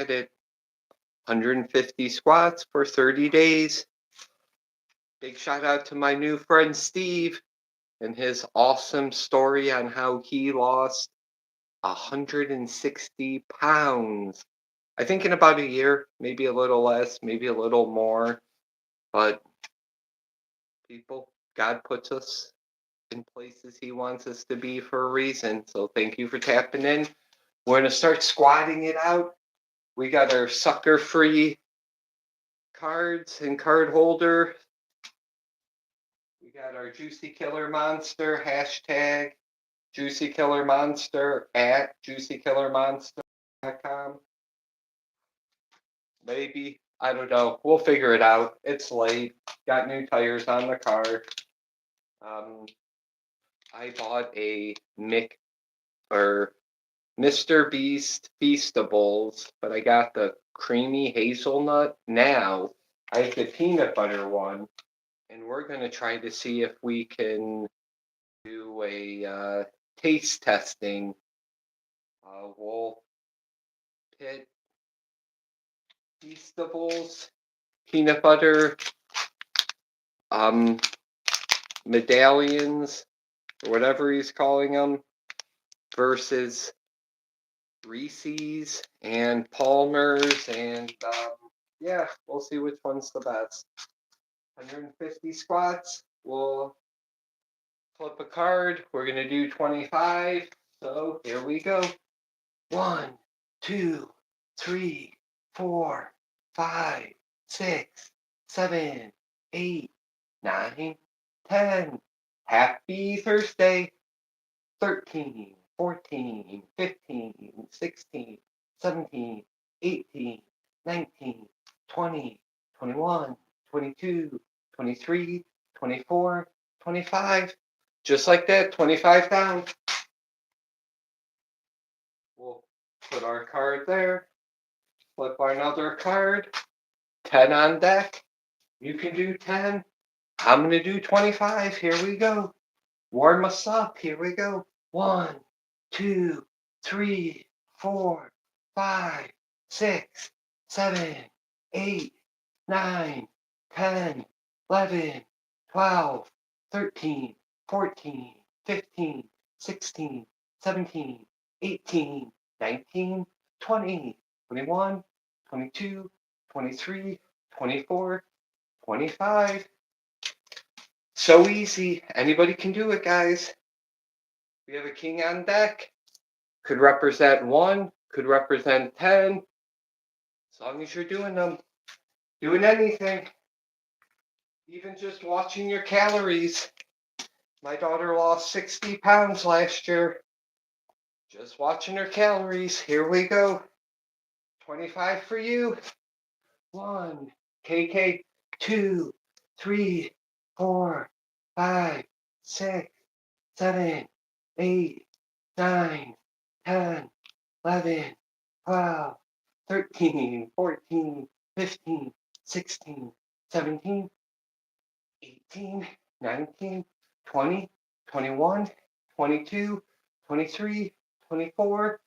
I did 150 squats for 30 days. Big shout out to my new friend Steve and his awesome story on how he lost 160 pounds. I think in about a year, maybe a little less, maybe a little more. But people, God puts us in places He wants us to be for a reason. So thank you for tapping in. We're going to start squatting it out. We got our sucker free cards and card holder. We got our Juicy Killer Monster, hashtag Juicy Killer Monster at juicykillermonster.com. Maybe, I don't know. We'll figure it out. It's late. Got new tires on the car. I bought a Mr. Beast Feastables, but I got the creamy hazelnut now. I have the peanut butter one, and we're going to try to see if we can do a taste testing. We'll pit Feastables, peanut butter, medallions, or whatever he's calling them, versus Reese's and Palmer's, and yeah, we'll see which one's the best. 150 squats. We'll flip a card. We're gonna do 25. So here we go. 1, 2, 3, 4, 5, 6, 7, 8, 9, 10. Happy Thursday. 13, 14, 15, 16, 17, 18, 19, 20, 21, 22, 23, 24, 25. Just like that, 25 down. We'll put our card there. Flip another card. 10 on deck. You can do 10. I'm going to do 25. Here we go. Warm us up. Here we go. 1, 2, 3, 4, 5, 6, 7, 8, 9, 10, 11, 12, 13, 14, 15, 16, 17, 18, 19, 20, 21, 22, 23, 24, 25. So easy. Anybody can do it, guys. We have a king on deck. Could represent 1, could represent 10. As long as you're doing them. Doing anything. Even just watching your calories. My daughter lost 60 pounds last year. Just watching her calories. Here we go. 25 for you. 1, KK, 2, 3, 4, 5, 6, 7, 8, 9, 10, 11, 12, 13, 14, 15, 16, 17, 18, 19, 20, 21, 22, 23, 24,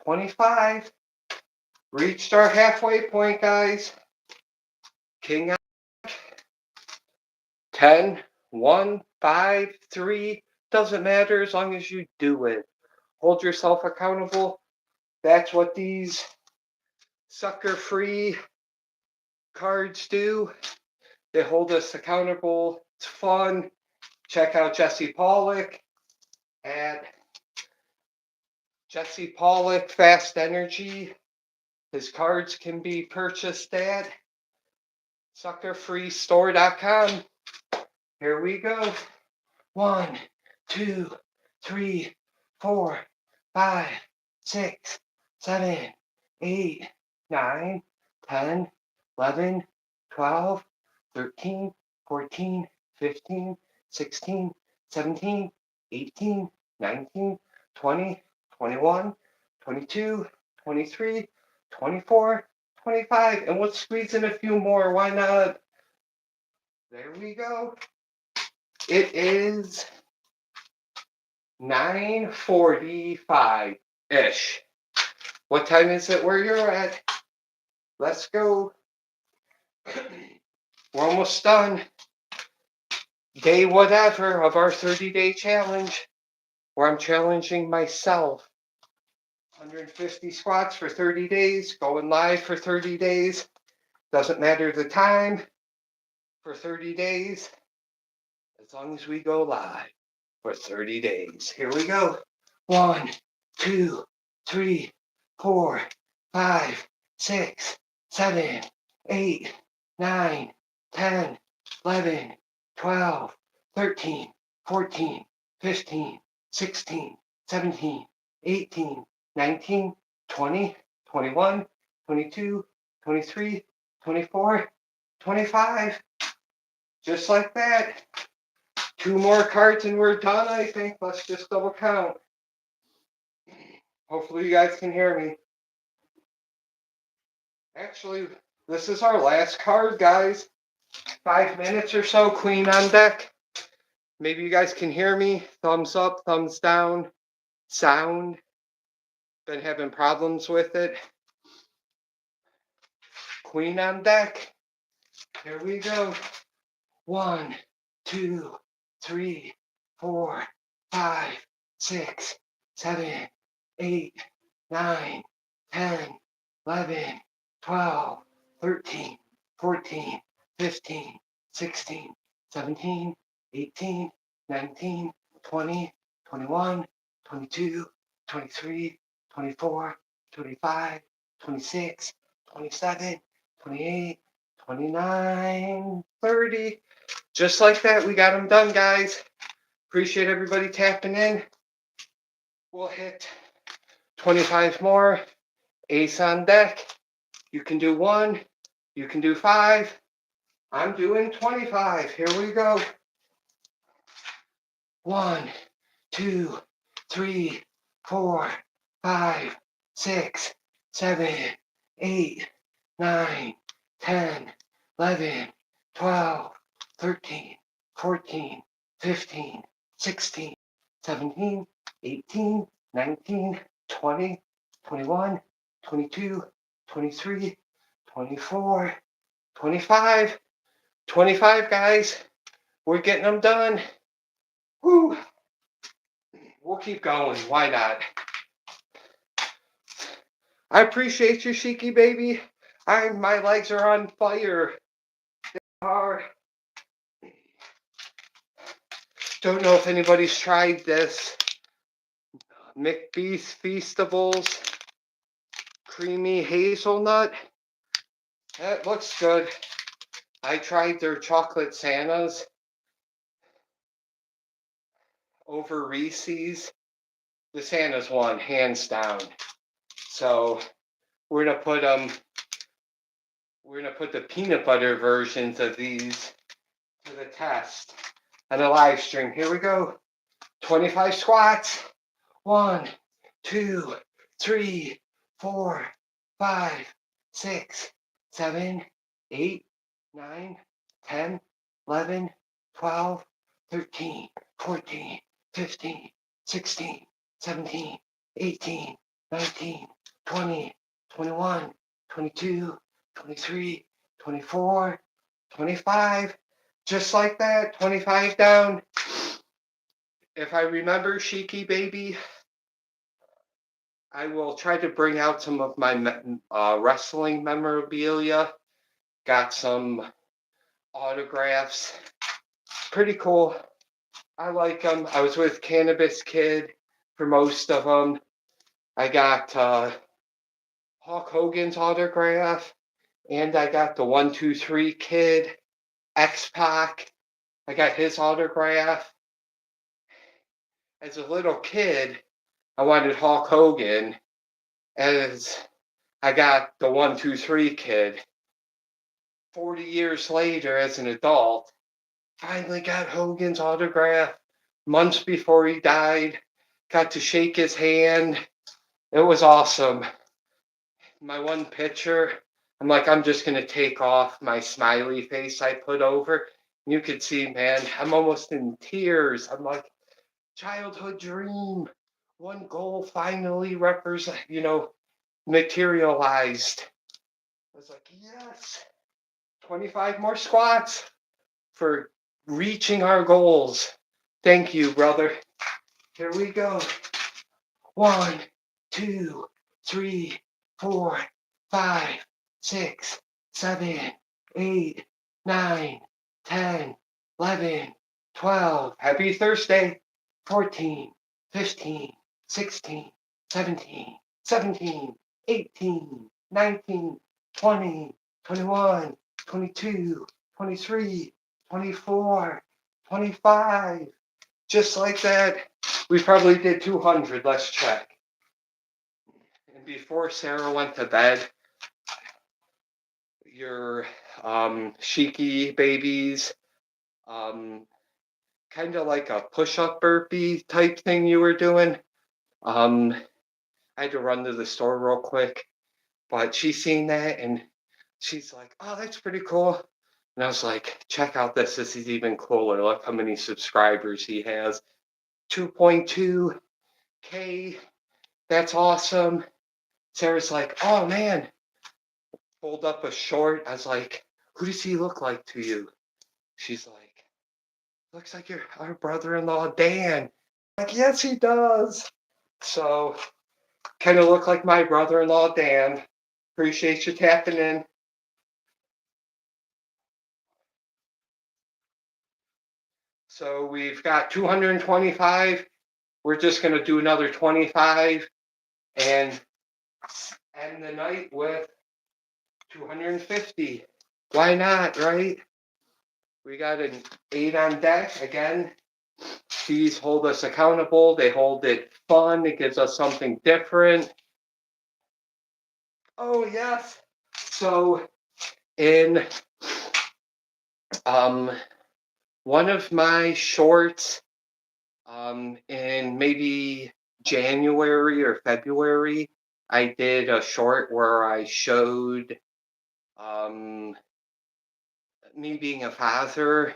25. Reached our halfway point, guys. King on 10, 1, 5, 3. Doesn't matter as long as you do it. Hold yourself accountable. That's what these sucker-free cards do. They hold us accountable. It's fun. Check out Jesse Pollock at Jesse Pollock Fast Energy. His cards can be purchased at suckerfreestore.com. Here we go. 1, 2, 3, 4, 5, 6, 7, 8, 9, 10, 11, 12, 13, 14, 15, 16, 17, 18, 19, 20, 21, 22, 23, 24, 25. And we'll squeeze in a few more. Why not? There we go. It is 9:45-ish. What time is it where you're at? Let's go. We're almost done. Day whatever of our 30-day challenge, where I'm challenging myself. 150 squats for 30 days, going live for 30 days. Doesn't matter the time for 30 days, as long as we go live for 30 days. Here we go. 1, 2, 3, 4, 5, 6, 7, 8, 9, 10, 11, 12, 13, 14, 15, 16, 17, 18, 19, 20, 21, 22, 23, 24, 25. Just like that. 2 more cards and we're done, I think. Let's just double count. Hopefully you guys can hear me. Actually, this is our last card, guys. 5 minutes or so, queen on deck. Maybe you guys can hear me. Thumbs up, thumbs down. Sound. Been having problems with it. Queen on deck. Here we go. 1, 2, 3, 4, 5, 6, 7, 8, 9, 10, 11, 12, 13, 14, 15, 16, 17, 18, 19, 20, 21, 22, 23, 24, 25, 26, 27, 28, 29, 30. Just like that, we got them done, guys. Appreciate everybody tapping in. We'll hit 25 more. Ace on deck. You can do 1. You can do 5. I'm doing 25. Here we go. 1, 2, 3, 4, 5, 6, 7, 8, 9, 10, 11, 12, 13, 14, 15, 16, 17, 18, 19, 20, 21, 22, 23, 24, 25. 25, guys. We're getting them done. Whew. We'll keep going. Why not? I appreciate you, Shiki baby. My legs are on fire. They are. Don't know if anybody's tried this. McBeast Feastables creamy hazelnut. That looks good. I tried their chocolate Santas over Reese's. The Santa's won, hands down. So we're gonna put the peanut butter versions of these to the test on a live stream. Here we go. 25 squats. 1, 2, 3, 4, 5, 6, 7, 8, 9, 10, 11, 12, 13, 14, 15, 16, 17, 18, 19, 20, 21, 22, 23, 24, 25. Just like that, 25 down. If I remember, Shiki baby, I will try to bring out some of my wrestling memorabilia. Got some autographs. Pretty cool. I like them. I was with Cannabis Kid for most of them. I got Hulk Hogan's autograph, and I got the 1-2-3 Kid, X-Pac. I got his autograph. As a little kid, I wanted Hulk Hogan. As I got the 1-2-3 Kid. 40 years later, as an adult, finally got Hogan's autograph. Months before he died, got to shake his hand. It was awesome. My one picture, I'm like, I'm just going to take off my smiley face I put over. You could see, man, I'm almost in tears. I'm like, childhood dream. One goal finally materialized. I was like, Yes. 25 more squats for reaching our goals. Thank you, brother. Here we go. 1, 2, 3, 4, 5, 6, 7, 8, 9, 10, 11, 12. Happy Thursday. 14, 15, 16, 17, 17, 18, 19, 20, 21, 22, 23, 24, 25. Just like that. We probably did 200. Let's check. And before Sarah went to bed, your Shiki babies, kind of like a push-up burpee type thing you were doing. I had to run to the store real quick, but she's seen that and she's like, "Oh, that's pretty cool." And I was like, "Check out this. This is even cooler. Look how many subscribers he has. 2.2K. That's awesome." Sarah's like, "Oh man." Pulled up a short. I was like, "Who does he look like to you?" She's like, "Looks like our brother-in-law Dan." I'm like, "Yes, he does." So kind of look like my brother-in-law Dan. Appreciate you tapping in. So we've got 225. We're just gonna do another 25 and end the night with 250. Why not, right? We got an 8 on deck again. These hold us accountable. They hold it fun. It gives us something different. Oh yes. So in um, one of my shorts in maybe January or February, I did a short where I showed um, me being a father,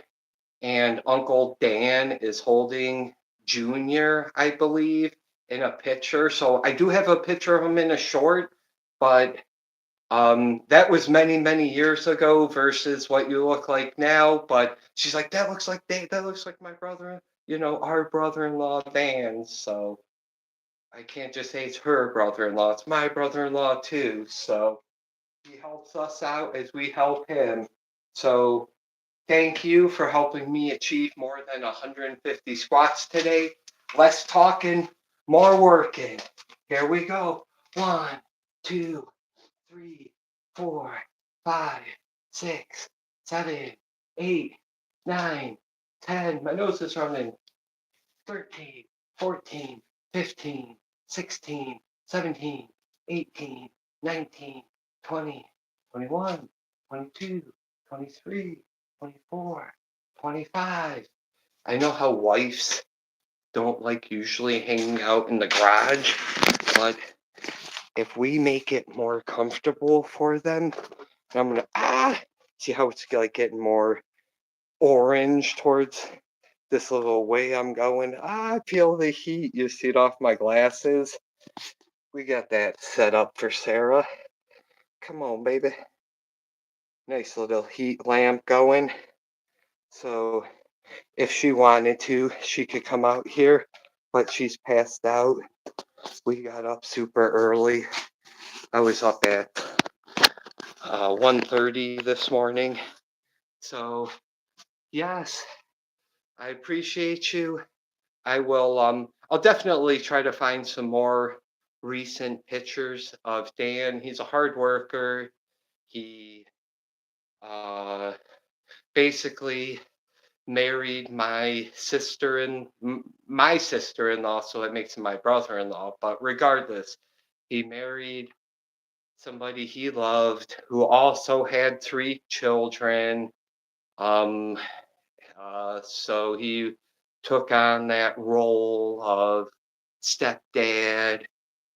and Uncle Dan is holding Junior, I believe, in a picture. So I do have a picture of him in a short, but that was many, many years ago versus what you look like now. But she's like, "That looks like Dan, that looks like my brother, our brother-in-law Dan." So I can't just say it's her brother-in-law, it's my brother-in-law too. So he helps us out as we help him. So thank you for helping me achieve more than 150 squats today. Less talking, more working. Here we go. 1, 2, 3, 4, 5, 6, 7, 8, 9, 10. My nose is running. 13, 14, 15, 16, 17, 18, 19, 20, 21, 22, 23, 24, 25. I know how wives don't like usually hanging out in the garage, but if we make it more comfortable for them, and I'm gonna see how it's like getting more orange towards this little way I'm going. I feel the heat. You see it off my glasses. We got that set up for Sarah. Come on, baby. Nice little heat lamp going. So if she wanted to, she could come out here, but she's passed out. We got up super early. I was up at 1:30 this morning. So yes, I appreciate you. I will I'll definitely try to find some more recent pictures of Dan. He's a hard worker. He uh basically married my sister-in-law, so it makes him my brother-in-law. But regardless, he married somebody he loved who also had 3 children. Um so he took on that role of stepdad,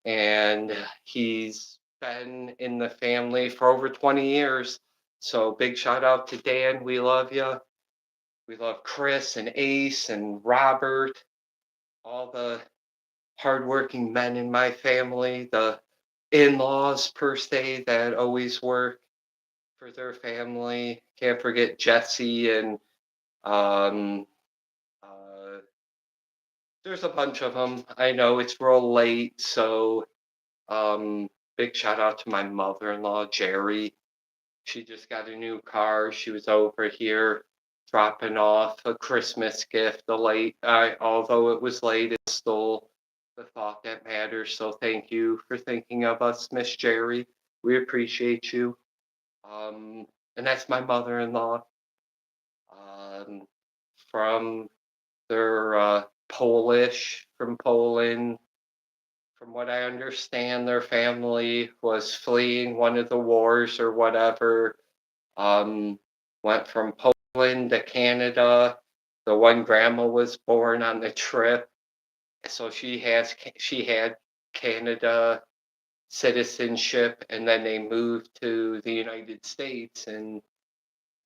and he's been in the family for over 20 years. So big shout out to Dan. We love you. We love Chris and Ace and Robert, all the hardworking men in my family, the in-laws per se that always work. for their family. Can't forget Jesse and um, uh, there's a bunch of them. I know it's real late, so um, big shout out to my mother-in-law, Jerry. She just got a new car. She was over here dropping off a Christmas gift. Although it was late, it's still the thought that matters. So thank you for thinking of us, Miss Jerry. We appreciate you. Um, and that's my mother-in-law. Um, from they're Polish, from Poland. From what I understand, their family was fleeing one of the wars or whatever. Um, Went from Poland to Canada. The one grandma was born on the trip, so she had Canada citizenship, and then they moved to the United States, and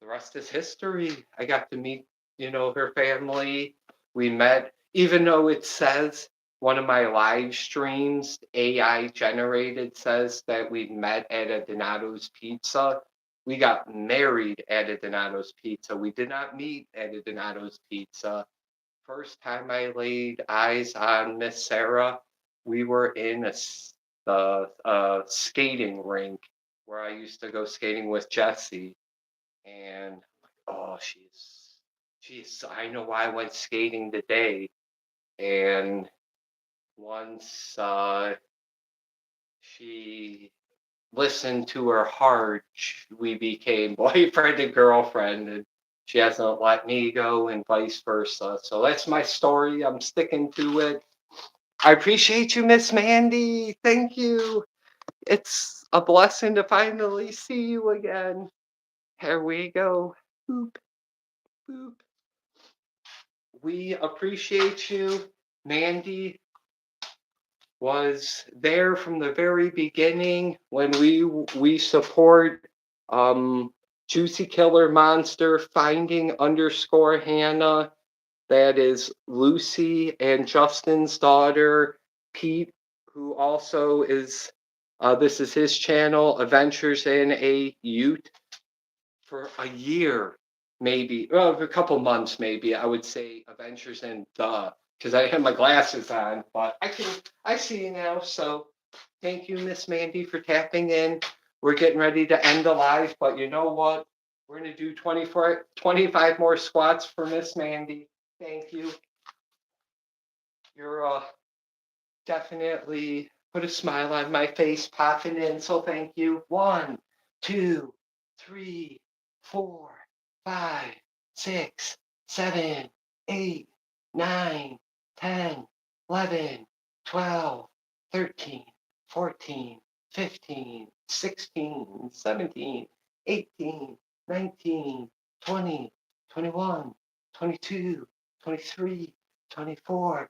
the rest is history. I got to meet, her family. We met, even though it says one of my live streams, AI generated, says that we met at a Donato's Pizza. We got married at a Donato's Pizza. We did not meet at a Donato's Pizza. First time I laid eyes on Miss Sarah, we were in a skating rink where I used to go skating with Jesse, and oh, she's. I know why I went skating today, and once she listened to her heart, we became boyfriend and girlfriend, and she hasn't let me go, and vice versa. So that's my story. I'm sticking to it. I appreciate you, Miss Mandy. Thank you. It's a blessing to finally see you again. Here we go. Boop, boop. We appreciate you. Mandy was there from the very beginning when we support um, Juicy Killer Monster finding underscore Hannah. That is Lucy and Justin's daughter, Pete, who also is this is his channel, Adventures in a Ute, for a year, maybe, well, a couple months, maybe. I would say Adventures in because I have my glasses on, but I see you now. So thank you, Miss Mandy, for tapping in. We're getting ready to end the live, but you know what? We're gonna do 25 more squats for Miss Mandy. Thank you. You're definitely put a smile on my face popping in. So thank you. 1, 2, 3, 4, 5, 6, 7, 8, 9, 10, 11, 12, 13, 14, 15, 16, 17, 18, 19, 20, 21, 22, 23, 24,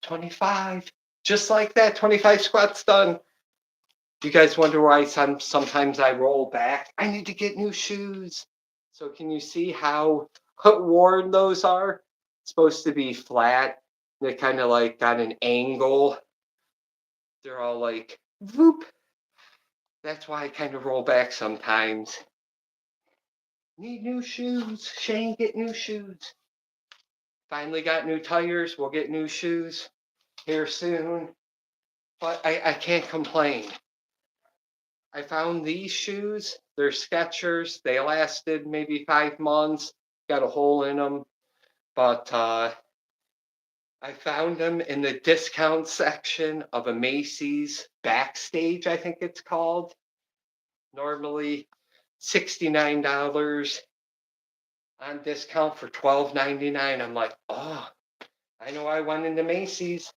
25. Just like that, 25 squats done. You guys wonder why sometimes I roll back? I need to get new shoes. So can you see how worn those are? It's supposed to be flat. They kind of like got an angle. They're all like, whoop. That's why I kind of roll back sometimes. Need new shoes. Shane, get new shoes. Finally got new tires. We'll get new shoes here soon. But I can't complain. I found these shoes. They're Skechers. They lasted maybe 5 months. Got a hole in them. But I found them in the discount section of a Macy's Backstage, I think it's called. Normally $69 on discount for $12.99. I'm like, oh, I know I went into Macy's.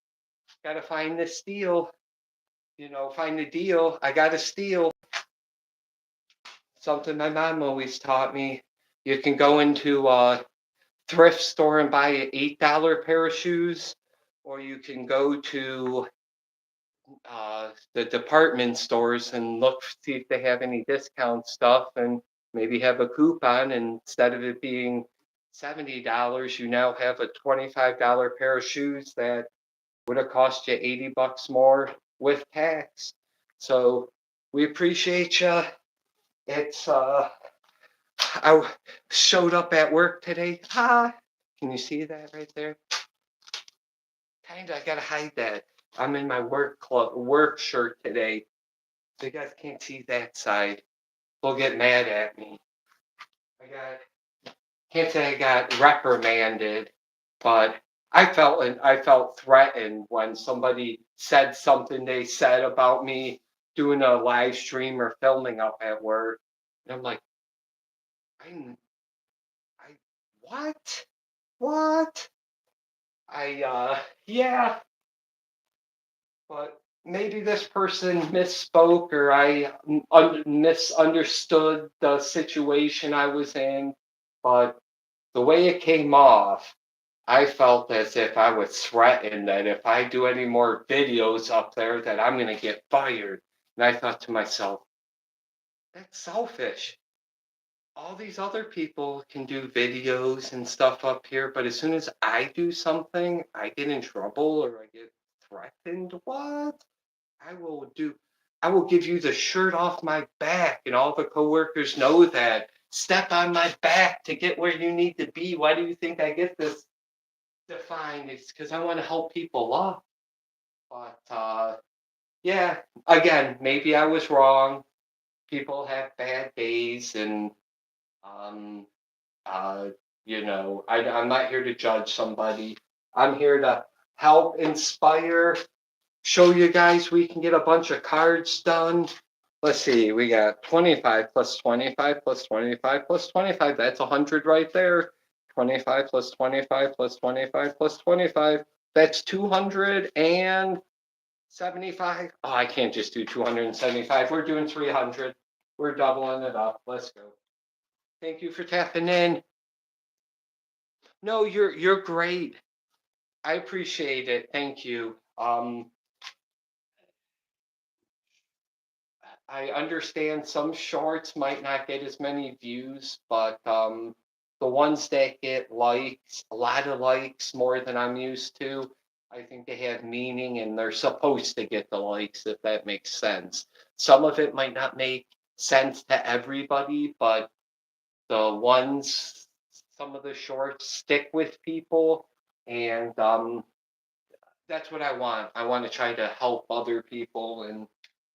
Got to find this deal. Find the deal. I got to steal. Something my mom always taught me. You can go into a thrift store and buy an $8 pair of shoes, or you can go to the department stores and look, see if they have any discount stuff, and maybe have a coupon. And instead of it being $70, you now have a $25 pair of shoes that would have cost you $80 more with tax. So we appreciate you. It's showed up at work today. Ah, can you see that right there? Kinda, I gotta hide that. I'm in my work shirt today. So you guys can't see that side. They'll get mad at me. I can't say I got reprimanded, but I felt threatened when somebody said something they said about me doing a live stream or filming up at work. And I'm like, I I what? What? Yeah, but maybe this person misspoke or I misunderstood the situation I was in, but the way it came off, I felt as if I was threatened that if I do any more videos up there that I'm going to get fired. And I thought to myself, that's selfish. All these other people can do videos and stuff up here, but as soon as I do something, I get in trouble or I get threatened. What? I will do I will give you the shirt off my back and all the coworkers know that. Step on my back to get where you need to be. Why do you think I get this defined? It's because I want to help people up. But yeah, again, maybe I was wrong. People have bad days and um uh I'm not here to judge somebody. I'm here to help inspire, show you guys we can get a bunch of cards done. Let's see, we got 25 plus 25 plus 25 plus 25. That's 100 right there. 25 plus 25 plus 25 plus 25. That's 275. Oh, I can't just do 275. We're doing 300. We're doubling it up. Let's go. Thank you for tapping in. No, you're great. I appreciate it. Thank you. I understand some shorts might not get as many views, but the ones that get likes, a lot of likes more than I'm used to, I think they have meaning and they're supposed to get the likes, if that makes sense. Some of it might not make sense to everybody, but the ones, some of the shorts stick with people, and that's what I want. I want to try to help other people, and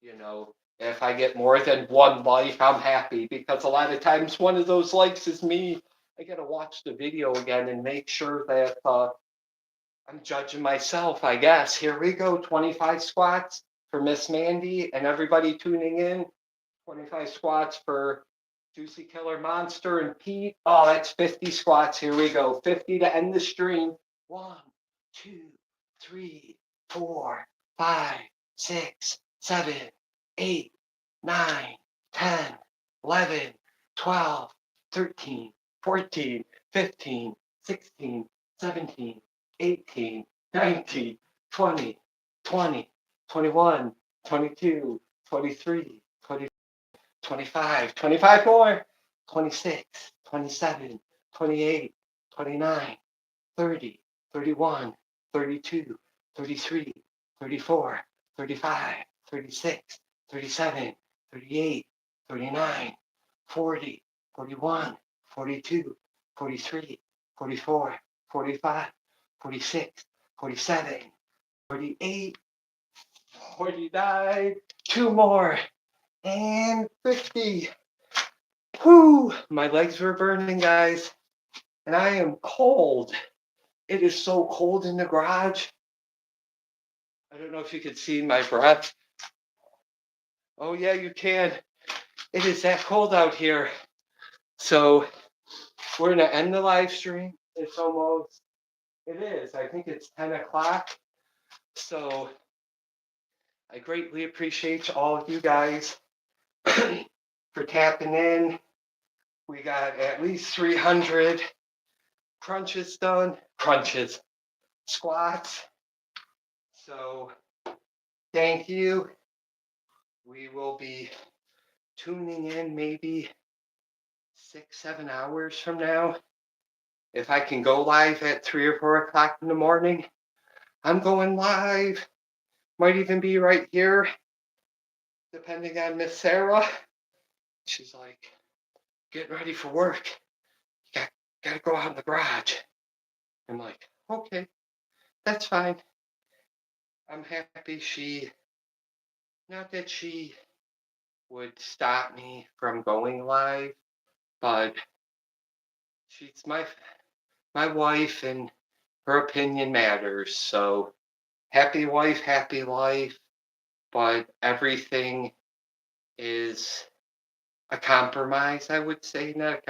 you know, if I get more than one like, I'm happy because a lot of times one of those likes is me. I gotta watch the video again and make sure that I'm judging myself. I guess here we go. 25 squats for Miss Mandy and everybody tuning in. 25 squats for Juicy Killer Monster and Pete. Oh, that's 50 squats. Here we go. 50 to end the stream. One, two, three, four, five, six, seven, 8, 9, 10, 11, 12, 13, 14, 15, 16, 17, 18, 19, 20, 20, 21, 22, 23, 25, 25 more, 26, 27, 28, 29, 30, 31, 32, 33, 34, 35, 36, 37, 38, 39, 40, 41, 42, 43, 44, 45, 46, 47, 48, 49, two more, and 50. Whew, my legs were burning, guys, and I am cold. It is so cold in the garage. I don't know if you could see my breath. Oh, yeah, you can. It is that cold out here. So we're going to end the live stream. It is. I think it's 10 o'clock. So I greatly appreciate all of you guys for tapping in. We got at least 300 crunches done. Crunches, squats. So thank you. We will be tuning in maybe 6, 7 hours from now. If I can go live at 3 or 4 o'clock in the morning, I'm going live. Might even be right here, depending on Miss Sarah. She's like, getting ready for work. You gotta go out in the garage. I'm like, okay, that's fine. I'm happy not that she would stop me from going live, but she's my wife and her opinion matters. So happy wife, happy life, but everything is a compromise, I would say. Not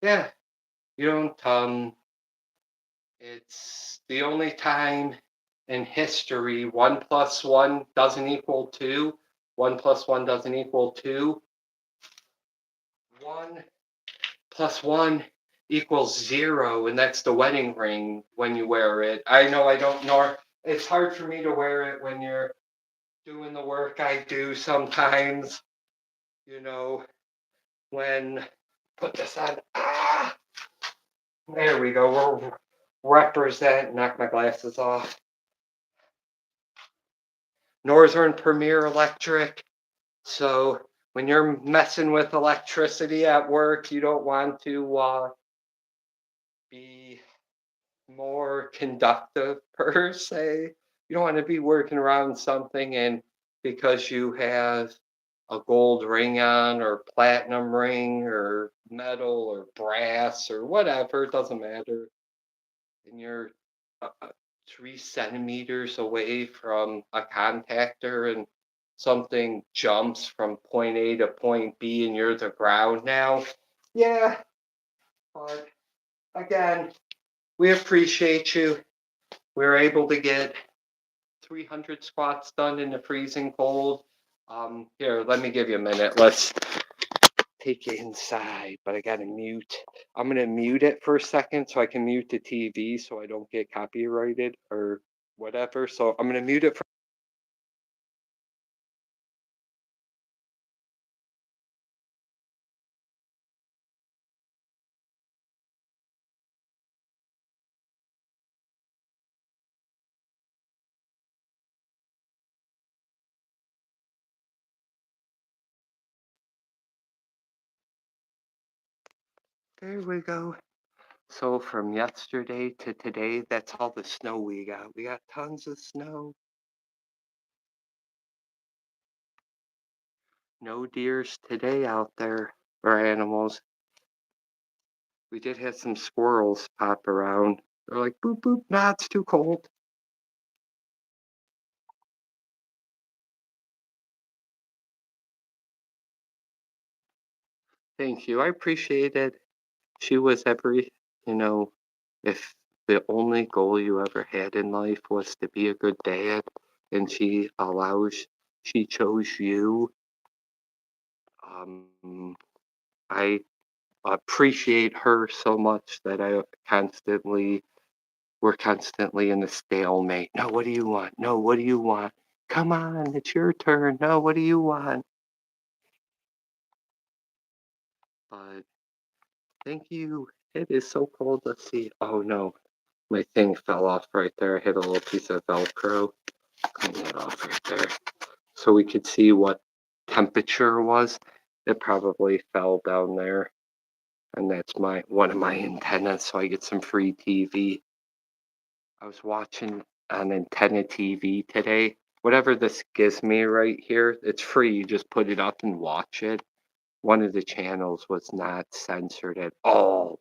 yeah, you don't it's the only time in history 1 plus 1 doesn't equal 2. 1 plus 1 doesn't equal 2. 1 plus 1 equals 0, and that's the wedding ring when you wear it. I know I don't know. It's hard for me to wear it when you're doing the work I do sometimes. You know, when put this on. There we go. We'll represent. Knock my glasses off. Northern Premier Electric. So when you're messing with electricity at work, you don't want to be more conductive per se. You don't want to be working around something and because you have a gold ring on or platinum ring or metal or brass or whatever, it doesn't matter. And you're 3 centimeters away from a contactor and something jumps from point A to point B and you're the ground now. Yeah, but again, we appreciate you. We were able to get 300 squats done in the freezing cold. Here, let me give you a minute. Let's take it inside, but I gotta mute. I'm gonna mute it for a second so I can mute the TV so I don't get copyrighted or whatever. So I'm gonna mute it for. There we go. So from yesterday to today, that's all the snow we got. We got tons of snow. No deers today out there or animals. We did have some squirrels pop around. They're like, boop, boop, nah, it's too cold. Thank you. I appreciate it. She was you know, if the only goal you ever had in life was to be a good dad and she chose you, I appreciate her so much that we're constantly in a stalemate. No, what do you want? No, what do you want? Come on, it's your turn. No, what do you want? But thank you. It is so cold. Let's see. Oh no, my thing fell off right there. I hit a little piece of Velcro. Clean that off right there. So we could see what temperature was. It probably fell down there. And that's one of my antennas, so I get some free TV. I was watching an antenna TV today. Whatever this gives me right here, it's free. You just put it up and watch it. One of the channels was not censored at all.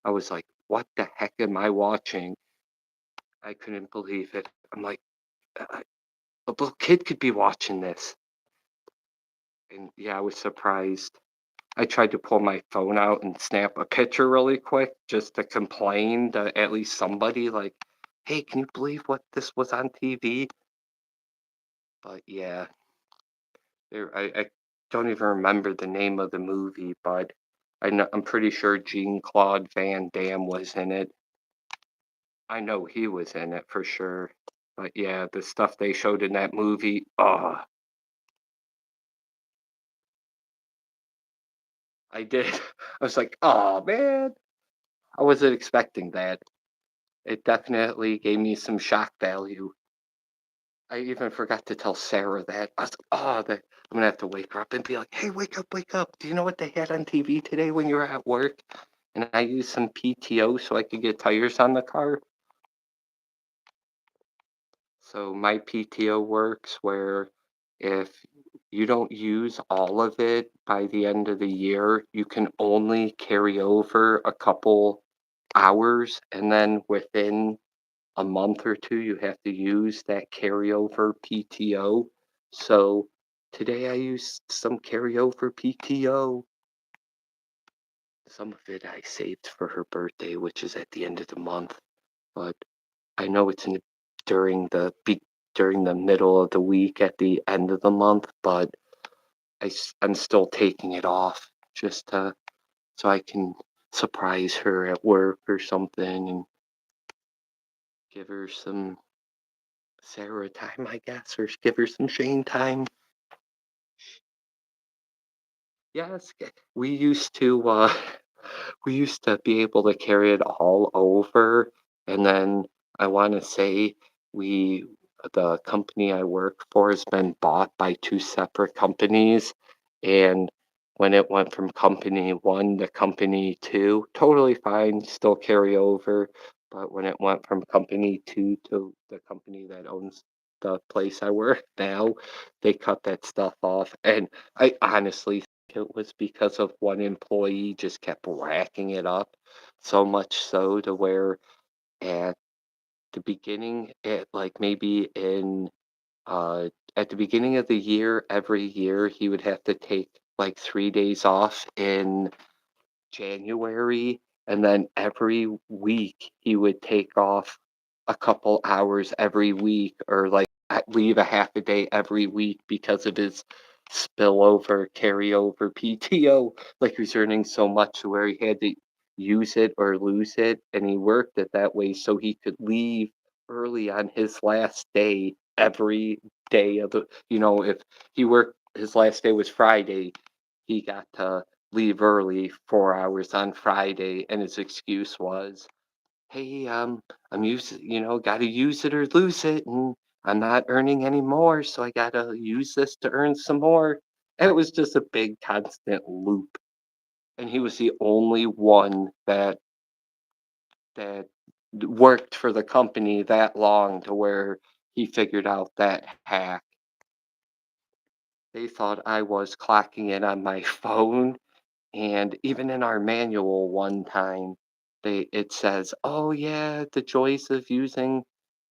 I was like, what the heck am I watching? I couldn't believe it. I'm like, a little kid could be watching this. And yeah, I was surprised. I tried to pull my phone out and snap a picture really quick just to complain to at least somebody like, hey, can you believe what this was on TV? But yeah, I don't even remember the name of the movie, but I'm pretty sure Jean-Claude Van Damme was in it. I know he was in it for sure. But yeah, the stuff they showed in that movie, oh, I did. I was like, oh man, I wasn't expecting that. It definitely gave me some shock value. I even forgot to tell Sarah that. I was like, oh, I'm gonna have to wake her up and be like, "Hey, wake up, wake up. Do you know what they had on TV today when you were at work?" And I used some PTO so I could get tires on the car. So my PTO works where if you don't use all of it by the end of the year, you can only carry over a couple hours, and then within a month or two, you have to use that carryover PTO. So today I used some carryover PTO. Some of it I saved for her birthday, which is at the end of the month, but I know it's during the middle of the week at the end of the month, but I'm still taking it off just so I can surprise her at work or something and give her some Sarah time, I guess, or give her some Shane time. Yes, we used to be able to carry it all over, and then I want to say we the company I work for has been bought by two separate companies, and when it went from company one to company two, totally fine, still carry over. But when it went from company two to the company that owns the place I work now, they cut that stuff off, and I honestly it was because of one employee just kept racking it up, so much so to where at the beginning, like maybe uh, at the beginning of the year, every year he would have to take like 3 days off in January, and then every week he would take off a couple hours every week, or like leave a half a day every week because of his spillover carryover PTO. Like he was earning so much to where he had to use it or lose it, and he worked it that way so he could leave early on his last day every day of the, if he worked his last day was Friday, he got to leave early 4 hours on Friday, and his excuse was, "Hey, I'm gotta use it or lose it, and I'm not earning any more, so I gotta use this to earn some more." And it was just a big constant loop. And he was the only one that worked for the company that long to where he figured out that hack. They thought I was clocking in on my phone. And even in our manual one time, it says, "Oh yeah, the joys of using,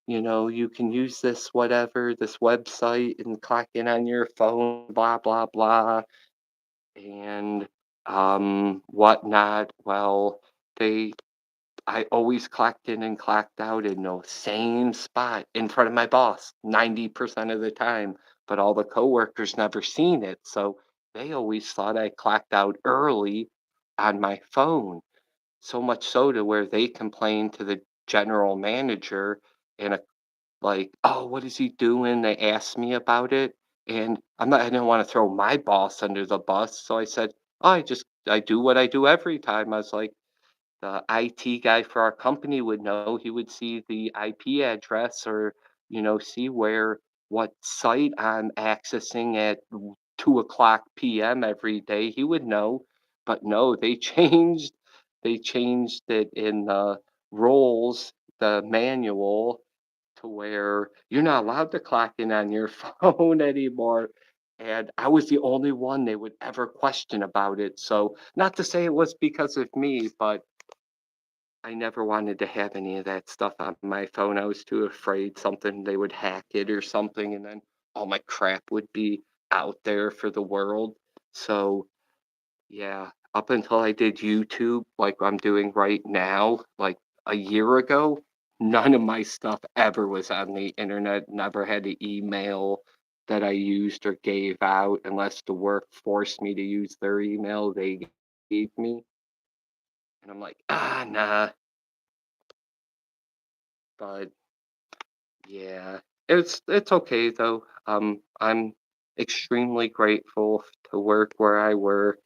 you can use this website and clock in on your phone, blah blah blah, and whatnot." Well, they I always clocked in and clocked out in the same spot in front of my boss 90% of the time, but all the coworkers never seen it. So they always thought I clocked out early on my phone. So much so to where they complained to the general manager and like, "Oh, what is he doing?" They asked me about it. And I didn't want to throw my boss under the bus. So I said, "Oh, I do what I do every time." I was like, the IT guy for our company would know. He would see the IP address or, see what site I'm accessing at 2 o'clock PM every day. He would know. But no, they changed it in the roles, the manual, to where you're not allowed to clock in on your phone anymore. And I was the only one they would ever question about it. So, not to say it was because of me, but I never wanted to have any of that stuff on my phone. I was too afraid something they would hack it or something, and then all my crap would be out there for the world. So, yeah, up until I did YouTube, like I'm doing right now, like a year ago, none of my stuff ever was on the internet. Never had an email that I used or gave out unless the work forced me to use their email they gave me. And I'm like, nah. But yeah, it's okay though. I'm extremely grateful to work where I work.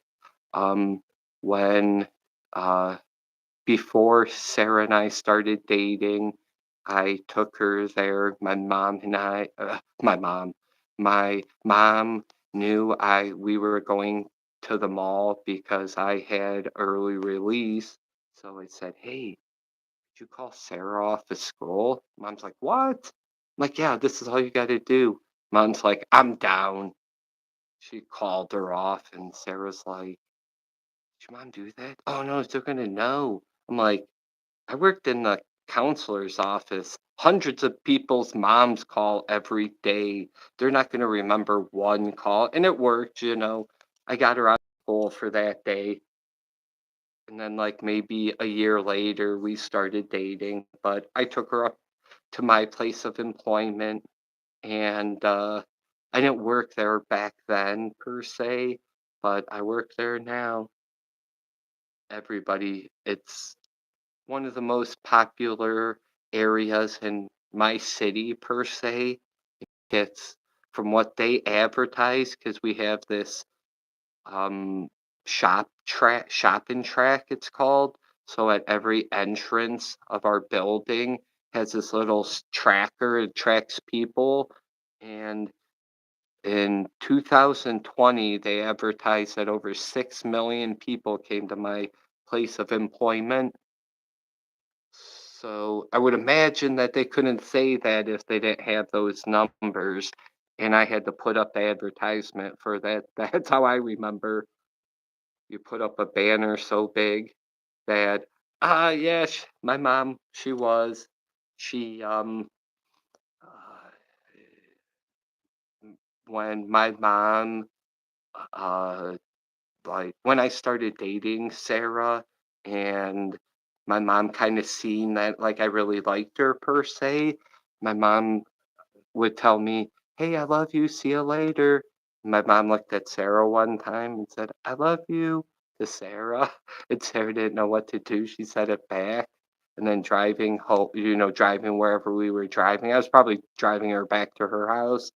When uh before Sarah and I started dating, I took her there. My mom, my mom knew I we were going to the mall because I had early release. So I said, "Hey, did you call Sarah off of school?" Mom's like, "What?" I'm like, "Yeah, this is all you got to do." Mom's like, "I'm down." She called her off, and Sarah's like, "Did your mom do that?" "Oh no, they're gonna know." I'm like, I worked in the counselor's office. Hundreds of people's moms call every day. They're not going to remember one call. And it worked, you know. I got her out of school for that day. And then, like, maybe a year later, we started dating. But I took her up to my place of employment. And I didn't work there back then, per se. But I work there now. It's one of the most popular areas in my city per se. It's from what they advertise because we have this um, shopping track, it's called. So at every entrance of our building has this little tracker. It tracks people. And in 2020, they advertised that over 6 million people came to my place of employment. So I would imagine that they couldn't say that if they didn't have those numbers, and I had to put up the advertisement for that. That's how I remember. You put up a banner so big that, yeah, my mom, she uh, when my mom, uh, like when I started dating Sarah, and my mom kind of seen that like I really liked her per se. My mom would tell me, "Hey, I love you. See you later." My mom looked at Sarah one time and said, "I love you," to Sarah, and Sarah didn't know what to do. She said it back. And then driving home, driving wherever we were driving, I was probably driving her back to her house.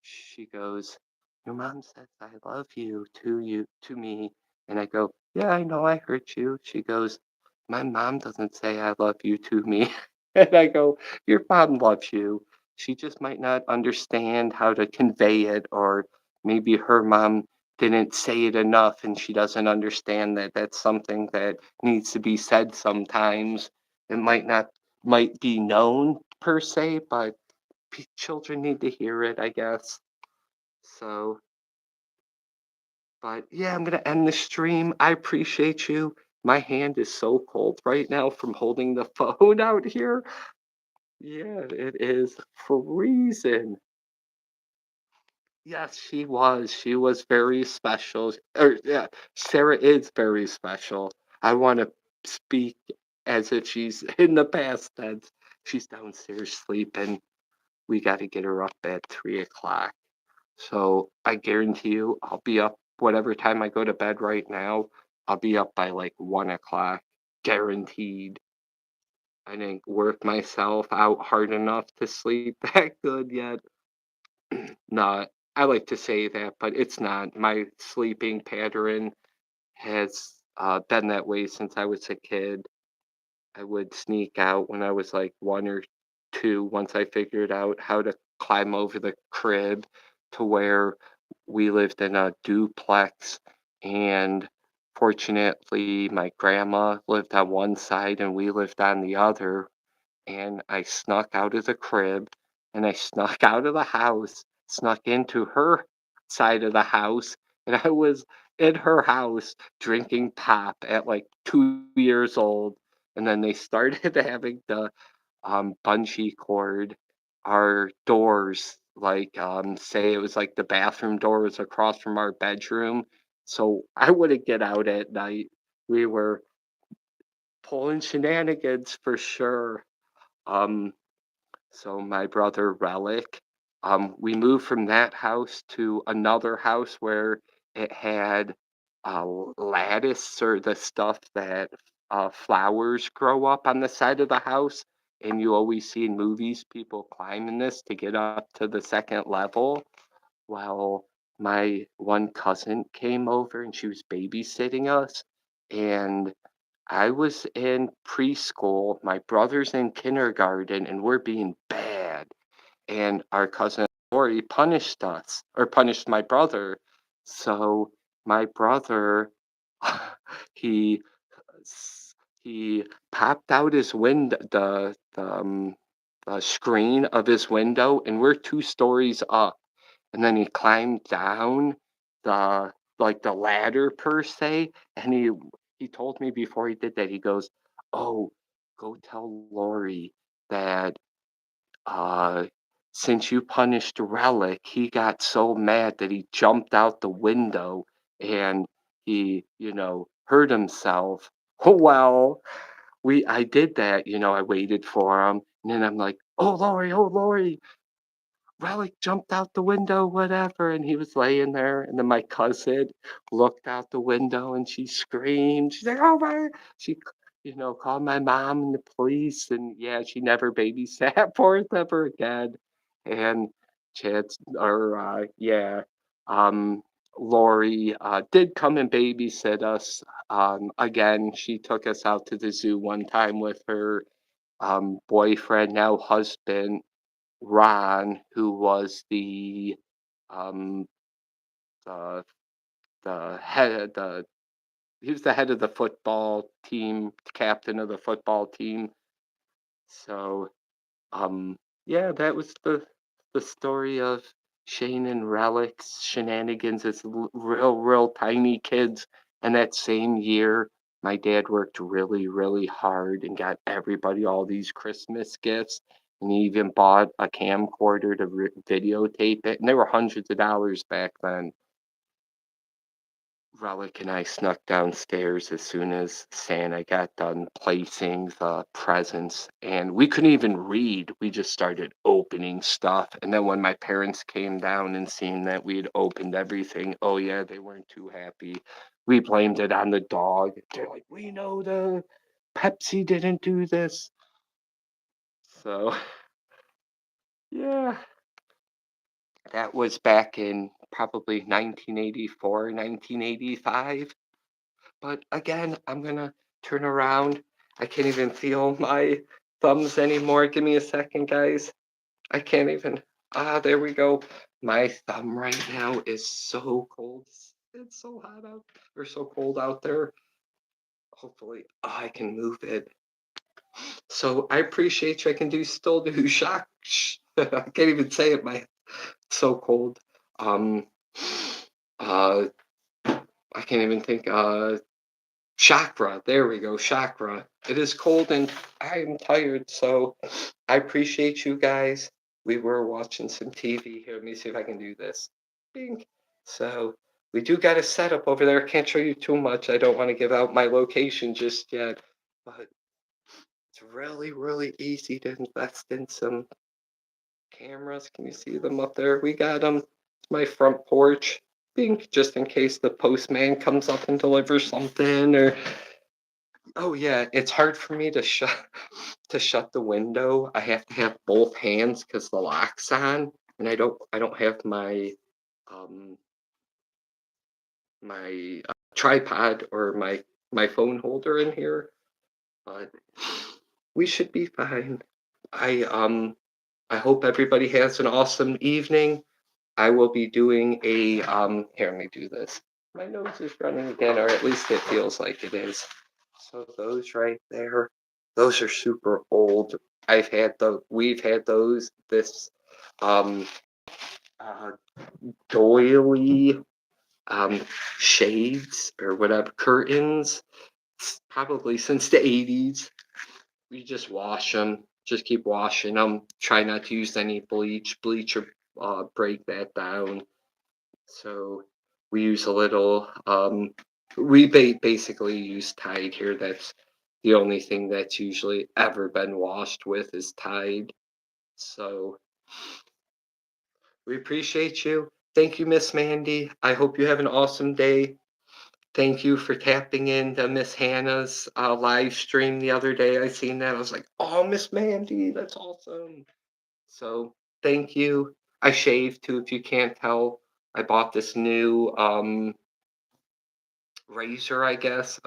She goes, "Your mom says I love you to me." And I go, "Yeah, I know I hurt you." She goes, "My mom doesn't say I love you to me." And I go, "Your mom loves you. She just might not understand how to convey it, or maybe her mom didn't say it enough and she doesn't understand that that's something that needs to be said sometimes. It might be known per se, but children need to hear it, I guess." So, but yeah, I'm gonna end the stream. I appreciate you. My hand is so cold right now from holding the phone out here. Yeah, it is freezing. Yes, she was. She was very special. Or yeah, Sarah is very special. I want to speak as if she's in the past tense. She's downstairs sleeping. We got to get her up at 3 o'clock. So I guarantee you, I'll be up whatever time I go to bed right now. I'll be up by like 1 o'clock, guaranteed. I didn't work myself out hard enough to sleep that good yet. No, I like to say that, but it's not. My sleeping pattern has been that way since I was a kid. I would sneak out when I was like 1 or 2 once I figured out how to climb over the crib to where we lived in a duplex. And fortunately, my grandma lived on one side and we lived on the other. And I snuck out of the crib and I snuck out of the house, snuck into her side of the house, and I was in her house drinking pop at like 2 years old. And then they started having the bungee cord our doors, like say it was like the bathroom door was across from our bedroom. So I wouldn't get out at night. We were pulling shenanigans for sure. Um, so my brother Relic, we moved from that house to another house where it had lattice or the stuff that flowers grow up on the side of the house. And you always see in movies people climbing this to get up to the second level. Well, my one cousin came over and she was babysitting us. And I was in preschool, my brother's in kindergarten, and we're being bad. And our cousin Lori punished us or punished my brother. So my brother, he he popped out his window, the screen of his window, and we're 2 stories up. And then he climbed down the the ladder per se, and he told me before he did that, he goes, "Oh, go tell Lori that uh since you punished Relic, he got so mad that he jumped out the window and he, hurt himself." Well, I did that, I waited for him, and then I'm like, oh Lori, Relic jumped out the window, whatever, and he was laying there, and then my cousin looked out the window and she screamed. She's like, "Oh my!" She, called my mom and the police, and yeah, she never babysat for us ever again. And Chad's, or yeah, um, Lori did come and babysit us. Again, she took us out to the zoo one time with her boyfriend, now husband, Ron, who was um the head he was the head of the football team, captain of the football team. So um yeah, that was the story of Shane and Relic's shenanigans as real tiny kids. And that same year, my dad worked really hard and got everybody all these Christmas gifts. And he even bought a camcorder to videotape it. And they were hundreds of dollars back then. Relic and I snuck downstairs as soon as Santa got done placing the presents, and we couldn't even read. We just started opening stuff. And then when my parents came down and seen that we had opened everything, oh yeah, they weren't too happy. We blamed it on the dog. They're like, "We know the Pepsi didn't do this." So, yeah, that was back in probably 1984, 1985. But again, I'm gonna turn around. I can't even feel my thumbs anymore. Give me a second, guys. I can't even. Ah, there we go. My thumb right now is so cold. It's so hot out, or so cold out there. Hopefully, I can move it. So I appreciate you. I can still do shock. I can't even say it. My so cold. Um. Uh. I can't even think. Chakra. There we go. Chakra. It is cold and I am tired, so I appreciate you guys. We were watching some TV here. Let me see if I can do this. Bing. So we do got a setup over there. Can't show you too much. I don't want to give out my location just yet, but it's really easy to invest in some cameras. Can you see them up there? We got them. It's my front porch. Bing, just in case the postman comes up and delivers something, or oh yeah, it's hard for me to shut to shut the window. I have to have both hands because the lock's on, and I don't have um my tripod or my phone holder in here, but we should be fine. I hope everybody has an awesome evening. I will be doing a here, let me do this. My nose is running again, or at least it feels like it is. So those right there, those are super old. We've had those, this um uh doily um shades or whatever curtains, probably since the 80s. We just wash them, just keep washing them. Try not to use any bleach. Bleach or break that down. So we use a little, we basically use Tide here. That's the only thing that's usually ever been washed with is Tide. So we appreciate you. Thank you, Miss Mandy. I hope you have an awesome day. Thank you for tapping into Miss Hannah's live stream the other day. I seen that. I was like, oh, Miss Mandy, that's awesome. So thank you. I shaved too, if you can't tell. I bought this new razor, I guess,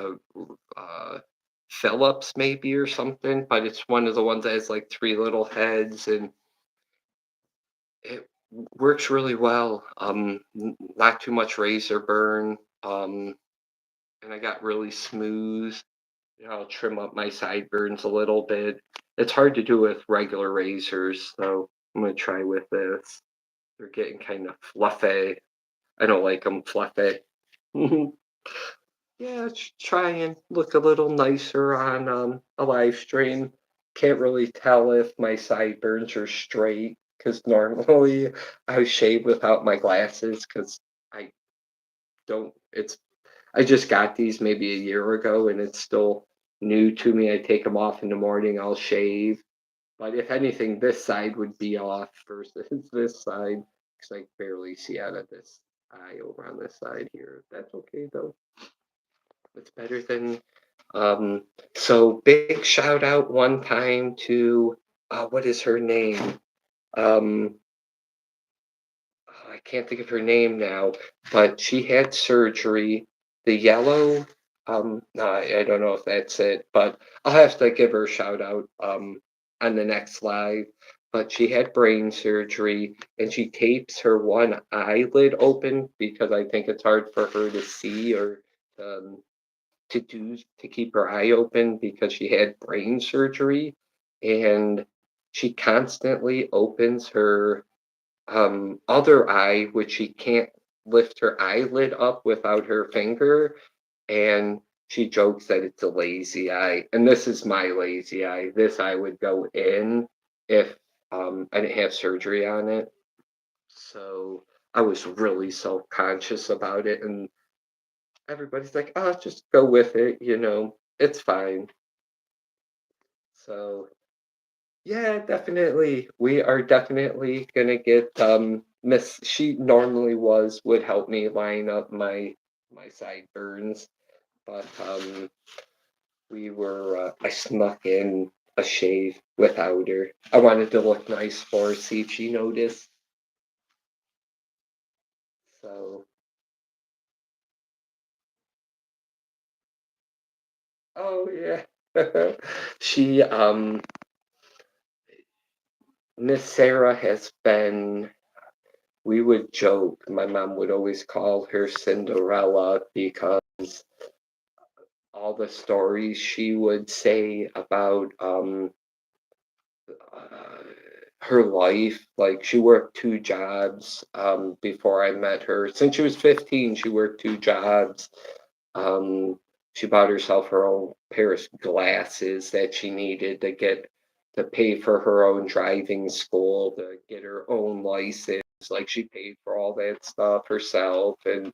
Phillips maybe or something, but it's one of the ones that has like 3 little heads, and it Works really well. Not too much razor burn. And I got really smooth. I'll trim up my sideburns a little bit. It's hard to do with regular razors, so I'm gonna try with this. They're getting kind of fluffy. I don't like them fluffy. Yeah, try and look a little nicer on a live stream. Can't really tell if my sideburns are straight because normally I shave without my glasses because I don't. I just got these maybe a year ago and it's still new to me. I take them off in the morning, I'll shave. But if anything, this side would be off versus this side because I barely see out of this eye over on this side here. That's okay though. It's better than so big shout out one time to what is her name? Um I can't think of her name now, but she had surgery. The yellow, no, I don't know if that's it, but I'll have to give her a shout out on the next live. But she had brain surgery and she tapes her one eyelid open because I think it's hard for her to see or um, to keep her eye open because she had brain surgery and she constantly opens her other eye, which she can't lift her eyelid up without her finger, and she jokes that it's a lazy eye. And this is my lazy eye. This eye would go in if I didn't have surgery on it. So I was really self-conscious about it, and everybody's like, "Oh, just go with it, it's fine." So yeah, definitely. We are definitely gonna get Miss she normally would help me line up my sideburns, but we were I snuck in a shave without her. I wanted to look nice for her, see if she noticed. So oh yeah. She Miss Sarah has been we would joke, my mom would always call her Cinderella because all the stories she would say about uh, her life. Like she worked two jobs before I met her. Since she was 15, she worked two jobs. Um, she bought herself her own pair of glasses that she needed to pay for her own driving school, to get her own license. Like she paid for all that stuff herself, and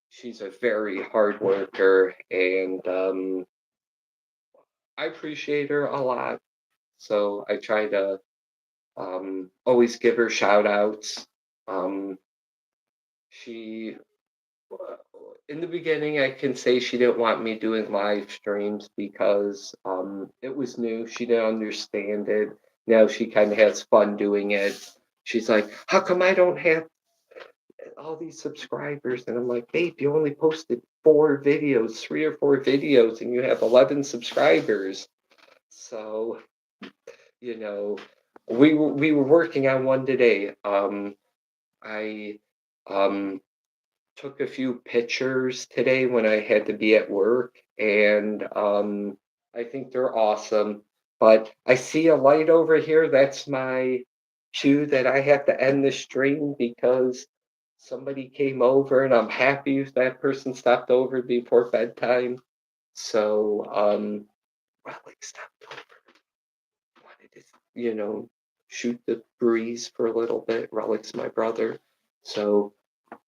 she's a very hard worker. And I appreciate her a lot. So I try to always give her shout outs. Um, she, uh, in the beginning, I can say she didn't want me doing live streams because it was new. She didn't understand it. Now she kind of has fun doing it. She's like, "How come I don't have all these subscribers?" And I'm like, "Babe, you only posted 4 videos, 3 or 4 videos, and you have 11 subscribers." So you know, we were working on one today. I um took a few pictures today when I had to be at work, and I think they're awesome. But I see a light over here. That's my cue that I have to end the stream because somebody came over, and I'm happy if that person stopped over before bedtime. So Relic stopped over. Wanted to, shoot the breeze for a little bit. Relic's my brother. So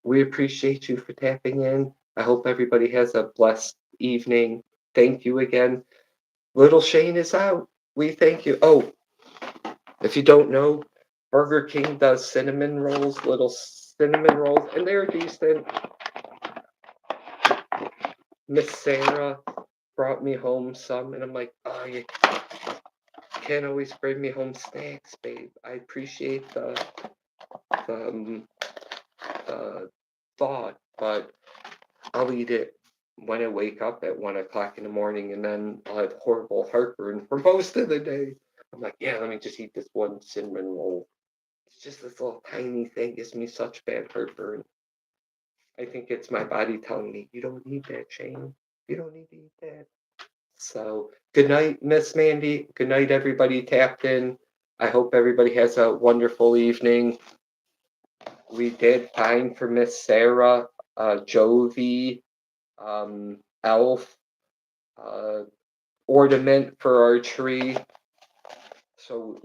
we appreciate you for tapping in. I hope everybody has a blessed evening. Thank you again. Little Shane is out. We thank you. Oh, if you don't know, Burger King does cinnamon rolls, little cinnamon rolls, and they're decent. Miss Sarah brought me home some, and I'm like, oh, you can't always bring me home snacks, babe. I appreciate the, the thought, but I'll eat it when I wake up at 1 o'clock in the morning, and then I'll have horrible heartburn for most of the day. I'm like, yeah, let me just eat this one cinnamon roll. It's just this little tiny thing gives me such bad heartburn. I think it's my body telling me, you don't need that, Shane. You don't need to eat that. So, good night, Miss Mandy. Good night, everybody tapped in. I hope everybody has a wonderful evening. We did find for Miss Sarah, Jovi, elf, uh, ornament for our tree. So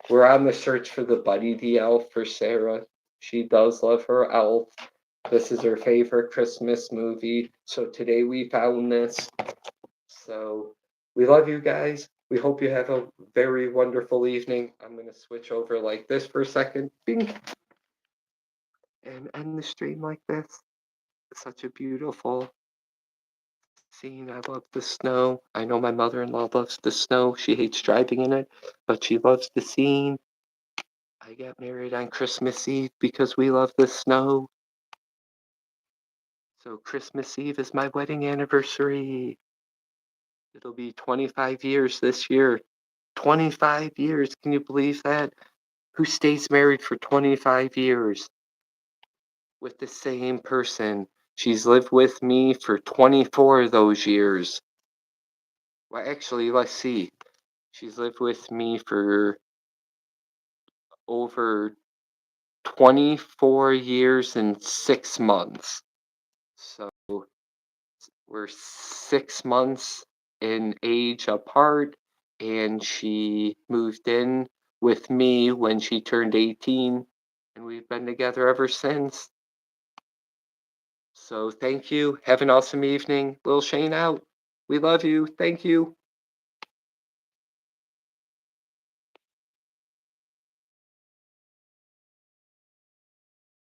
we're on the search for the Buddy the elf for Sarah. She does love her elf. This is her favorite Christmas movie. So today we found this. So we love you guys. We hope you have a very wonderful evening. I'm going to switch over like this for a second. Bing. And end the stream like this. Such a beautiful scene. I love the snow. I know my mother-in-law loves the snow. She hates driving in it, but she loves the scene. I got married on Christmas Eve because we love the snow. So Christmas Eve is my wedding anniversary. It'll be 25 years this year. 25 years. Can you believe that? Who stays married for 25 years with the same person? She's lived with me for 24 of those years. Well, actually, let's see. She's lived with me for over 24 years and 6 months. So we're 6 months in age apart, and she moved in with me when she turned 18, and we've been together ever since. So thank you. Have an awesome evening. Lil Shane out. We love you. Thank you.